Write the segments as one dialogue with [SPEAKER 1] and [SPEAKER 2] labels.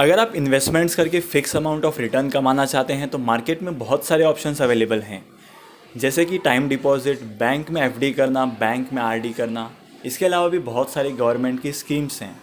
[SPEAKER 1] अगर आप इन्वेस्टमेंट्स करके फिक्स अमाउंट ऑफ रिटर्न कमाना चाहते हैं तो मार्केट में बहुत सारे ऑप्शंस अवेलेबल हैं, जैसे कि टाइम डिपॉजिट, बैंक में एफडी करना, बैंक में आरडी करना। इसके अलावा भी बहुत सारी गवर्नमेंट की स्कीम्स हैं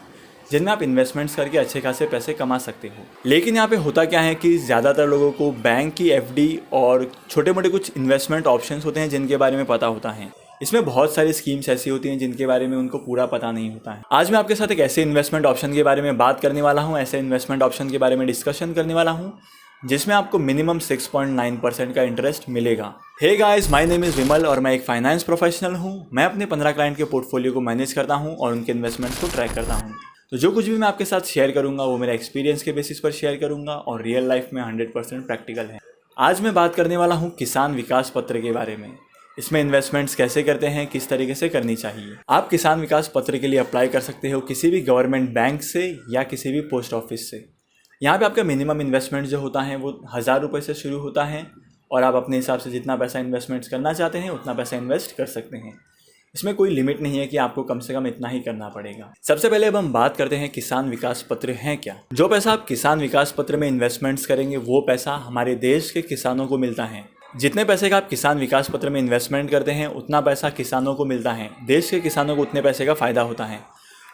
[SPEAKER 1] जिनमें आप इन्वेस्टमेंट्स करके अच्छे खासे पैसे कमा सकते हो। लेकिन यहाँ पे होता क्या है कि ज़्यादातर लोगों को बैंक की एफडी और छोटे मोटे कुछ इन्वेस्टमेंट ऑप्शंस होते हैं जिनके बारे में पता होता है। इसमें बहुत सारी स्कीम्स ऐसी होती हैं जिनके बारे में उनको पूरा पता नहीं होता है। आज मैं आपके साथ एक ऐसे इन्वेस्टमेंट ऑप्शन के बारे में बात करने वाला हूँ, ऐसे इन्वेस्टमेंट ऑप्शन के बारे में डिस्कशन करने वाला हूँ जिसमें आपको मिनिमम 6.9% का इंटरेस्ट मिलेगा। Hey guys, my name is Vimal और मैं एक फाइनेंस प्रोफेशनल हूँ। मैं अपने 15 क्लाइंट के पोर्टफोलियो को मैनेज करता हूँ और उनके इन्वेस्टमेंट्स को ट्रैक करता हूँ। तो जो कुछ भी मैं आपके साथ शेयर करूँगा वो मेरा एक्सपीरियंस के बेसिस पर शेयर करूँगा और रियल लाइफ में 100% प्रैक्टिकल है। आज मैं बात करने वाला हूँ किसान विकास पत्र के बारे में। इसमें इन्वेस्टमेंट्स कैसे करते हैं, किस तरीके से करनी चाहिए। आप किसान विकास पत्र के लिए अप्लाई कर सकते हो किसी भी गवर्नमेंट बैंक से या किसी भी पोस्ट ऑफिस से। यहाँ पे आपका मिनिमम इन्वेस्टमेंट जो होता है वो 1000 रुपये से शुरू होता है और आप अपने हिसाब से जितना पैसा इन्वेस्टमेंट्स करना चाहते हैं उतना पैसा इन्वेस्ट कर सकते हैं। इसमें कोई लिमिट नहीं है कि आपको कम से कम इतना ही करना पड़ेगा। सबसे पहले अब हम बात करते हैं किसान विकास पत्र हैं क्या। जो पैसा आप किसान विकास पत्र में इन्वेस्टमेंट्स करेंगे वो पैसा हमारे देश के किसानों को मिलता है। जितने पैसे का आप किसान विकास पत्र में इन्वेस्टमेंट करते हैं उतना पैसा किसानों को मिलता है। देश के किसानों को उतने पैसे का फ़ायदा होता है।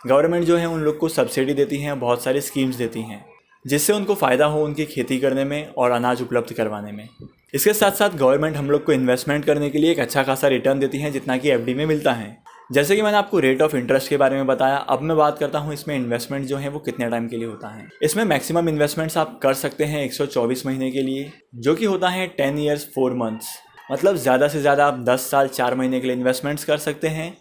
[SPEAKER 1] गवर्नमेंट जो है उन लोग को सब्सिडी देती है, बहुत सारी स्कीम्स देती हैं जिससे उनको फ़ायदा हो उनकी खेती करने में और अनाज उपलब्ध करवाने में। इसके साथ साथ गवर्नमेंट हम लोग को इन्वेस्टमेंट करने के लिए एक अच्छा खासा रिटर्न देती है जितना कि एफडी में मिलता है। जैसे कि मैंने आपको रेट ऑफ इंटरेस्ट के बारे में बताया, अब मैं बात करता हूँ इसमें इन्वेस्टमेंट जो है वो कितने टाइम के लिए होता है। इसमें मैक्सिमम इन्वेस्टमेंट्स आप कर सकते हैं 124 महीने के लिए, जो कि होता है 10 ईयर्स 4 मंथ्स। मतलब ज़्यादा से ज़्यादा आप 10 साल 4 महीने के लिए इन्वेस्टमेंट्स कर सकते हैं।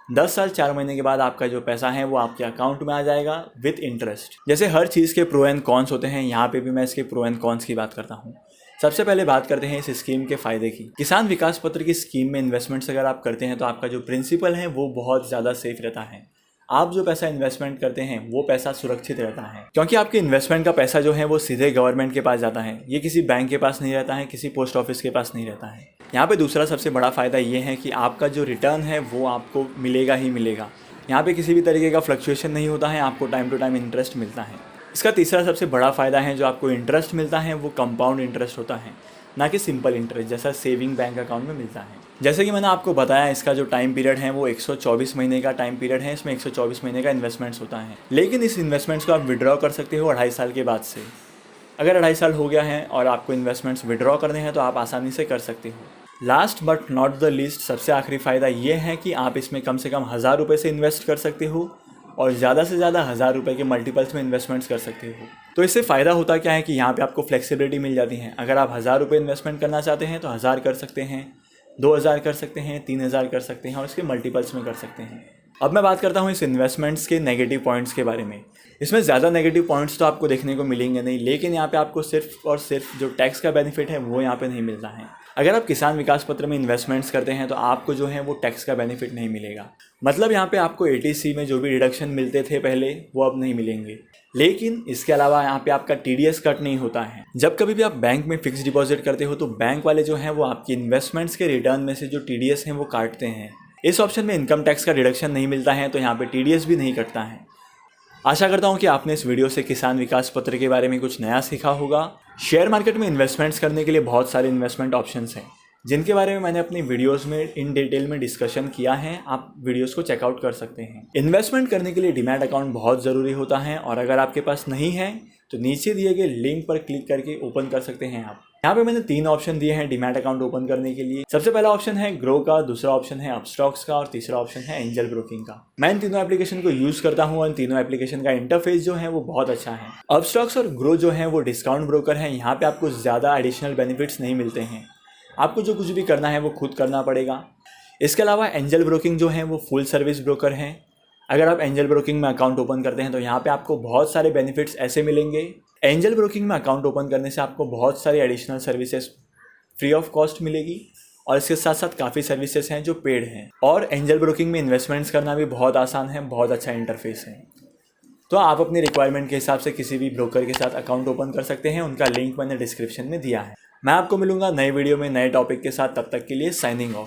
[SPEAKER 1] 10 साल 4 महीने के बाद आपका जो पैसा है वो आपके अकाउंट में आ जाएगा विथ इंटरेस्ट। जैसे हर चीज़ के प्रो एंड कॉन्स होते हैं, यहाँ पे भी मैं इसके प्रो एंड कॉन्स की बात करता हूँ। सबसे पहले बात करते हैं इस स्कीम के फ़ायदे की। किसान विकास पत्र की स्कीम में इन्वेस्टमेंट्स अगर आप करते हैं तो आपका जो प्रिंसिपल है वो बहुत ज़्यादा सेफ रहता है। आप जो पैसा इन्वेस्टमेंट करते हैं वो पैसा सुरक्षित रहता है, क्योंकि आपके इन्वेस्टमेंट का पैसा जो है वो सीधे गवर्नमेंट के पास जाता है। ये किसी बैंक के पास नहीं रहता है, किसी पोस्ट ऑफिस के पास नहीं रहता है। यहाँ पे दूसरा सबसे बड़ा फ़ायदा ये है कि आपका जो रिटर्न है वो आपको मिलेगा ही मिलेगा। यहाँ पे किसी भी तरीके का फ्लक्चुएशन नहीं होता है, आपको टाइम टू टाइम इंटरेस्ट मिलता है। इसका तीसरा सबसे बड़ा फ़ायदा है, जो आपको इंटरेस्ट मिलता है वो कंपाउंड इंटरेस्ट होता है, ना कि सिंपल इंटरेस्ट जैसा सेविंग बैंक अकाउंट में मिलता है। जैसे कि मैंने आपको बताया, इसका जो टाइम पीरियड है वो 124 महीने का टाइम पीरियड है। इसमें 124 महीने का इन्वेस्टमेंट्स होता है, लेकिन इस इन्वेस्टमेंट्स को आप विड्रॉ कर सकते हो 2.5 साल के बाद से। अगर 2.5 साल हो गया है और आपको इन्वेस्टमेंट्स विड्रॉ करने हैं तो आप आसानी से कर सकते हो। Last but not the least, सबसे आखिरी फ़ायदा ये है कि आप इसमें कम से कम 1000 रुपये से इन्वेस्ट कर सकते हो और ज़्यादा से ज़्यादा 1000 रुपये के मल्टीपल्स में इन्वेस्टमेंट्स कर सकते हो। तो इससे फ़ायदा होता क्या है कि यहाँ पे आपको फ्लेक्सिबिलिटी मिल जाती है। अगर आप 1000 रुपये इन्वेस्टमेंट करना चाहते हैं तो 1000 कर सकते हैं, 2000 कर सकते हैं, 3000 कर सकते हैं और इसके मल्टीपल्स में कर सकते हैं। अब मैं बात करता हूँ इस इन्वेस्टमेंट्स के नेगेटिव पॉइंट्स के बारे में। इसमें ज़्यादा नेगेटिव पॉइंट्स तो आपको देखने को मिलेंगे नहीं, लेकिन यहाँ पे आपको सिर्फ और सिर्फ जो टैक्स का बेनिफिट है वो यहाँ पे नहीं मिलता है। अगर आप किसान विकास पत्र में इन्वेस्टमेंट्स करते हैं तो आपको जो है वो टैक्स का बेनिफिट नहीं मिलेगा। मतलब यहाँ पे आपको एटीसी में जो भी डिडक्शन मिलते थे पहले वो अब नहीं मिलेंगे। लेकिन इसके अलावा यहाँ पे आपका टीडीएस कट नहीं होता है। जब कभी भी आप बैंक में फिक्स डिपॉजिट करते हो तो बैंक वाले जो हैं वो आपकी इन्वेस्टमेंट्स के रिटर्न में से जो टीडीएस हैं वो काटते हैं। इस ऑप्शन में इनकम टैक्स का डिडक्शन नहीं मिलता है, तो यहाँ पे टीडीएस भी नहीं कटता है। आशा करता हूँ कि आपने इस वीडियो से किसान विकास पत्र के बारे में कुछ नया सीखा होगा। शेयर मार्केट में इन्वेस्टमेंट्स करने के लिए बहुत सारे इन्वेस्टमेंट ऑप्शंस हैं जिनके बारे में मैंने अपनी वीडियोस में इन डिटेल में डिस्कशन किया है। आप वीडियोस को चेकआउट कर सकते हैं। इन्वेस्टमेंट करने के लिए डीमैट अकाउंट बहुत ज़रूरी होता है और अगर आपके पास नहीं है तो नीचे दिए गए लिंक पर क्लिक करके ओपन कर सकते हैं आप। यहाँ पे मैंने 3 ऑप्शन दिए हैं डीमैट अकाउंट ओपन करने के लिए। सबसे पहला ऑप्शन है ग्रो का, दूसरा ऑप्शन है अपस्टॉक्स का और तीसरा ऑप्शन है एंजल ब्रोकिंग का। मैं इन तीनों एप्लीकेशन को यूज़ करता हूँ और इन तीनों एप्लीकेशन का इंटरफेस जो है वो बहुत अच्छा है। अपस्टॉक्स और ग्रो जो है वो डिस्काउंट ब्रोकर है। यहाँ पे आपको ज़्यादा एडिशनल बेनिफिट्स नहीं मिलते हैं, आपको जो कुछ भी करना है वो खुद करना पड़ेगा। इसके अलावा एंजल ब्रोकिंग जो है वो फुल सर्विस ब्रोकर है। अगर आप एंजल ब्रोकिंग में अकाउंट ओपन करते हैं तो यहाँ पे आपको बहुत सारे बेनिफिट्स ऐसे मिलेंगे। एंजल ब्रोकिंग में अकाउंट ओपन करने से आपको बहुत सारी additional services free of cost मिलेगी और इसके साथ साथ काफ़ी सर्विसेज हैं जो पेड हैं। और एंजल ब्रोकिंग में इन्वेस्टमेंट्स करना भी बहुत आसान है, बहुत अच्छा इंटरफेस है। तो आप अपनी रिक्वायरमेंट के हिसाब से किसी भी ब्रोकर के साथ अकाउंट ओपन कर सकते हैं। उनका लिंक मैंने डिस्क्रिप्शन में दिया है। मैं आपको मिलूंगा नए वीडियो में नए टॉपिक के साथ। तब तक के लिए साइनिंग ऑफ।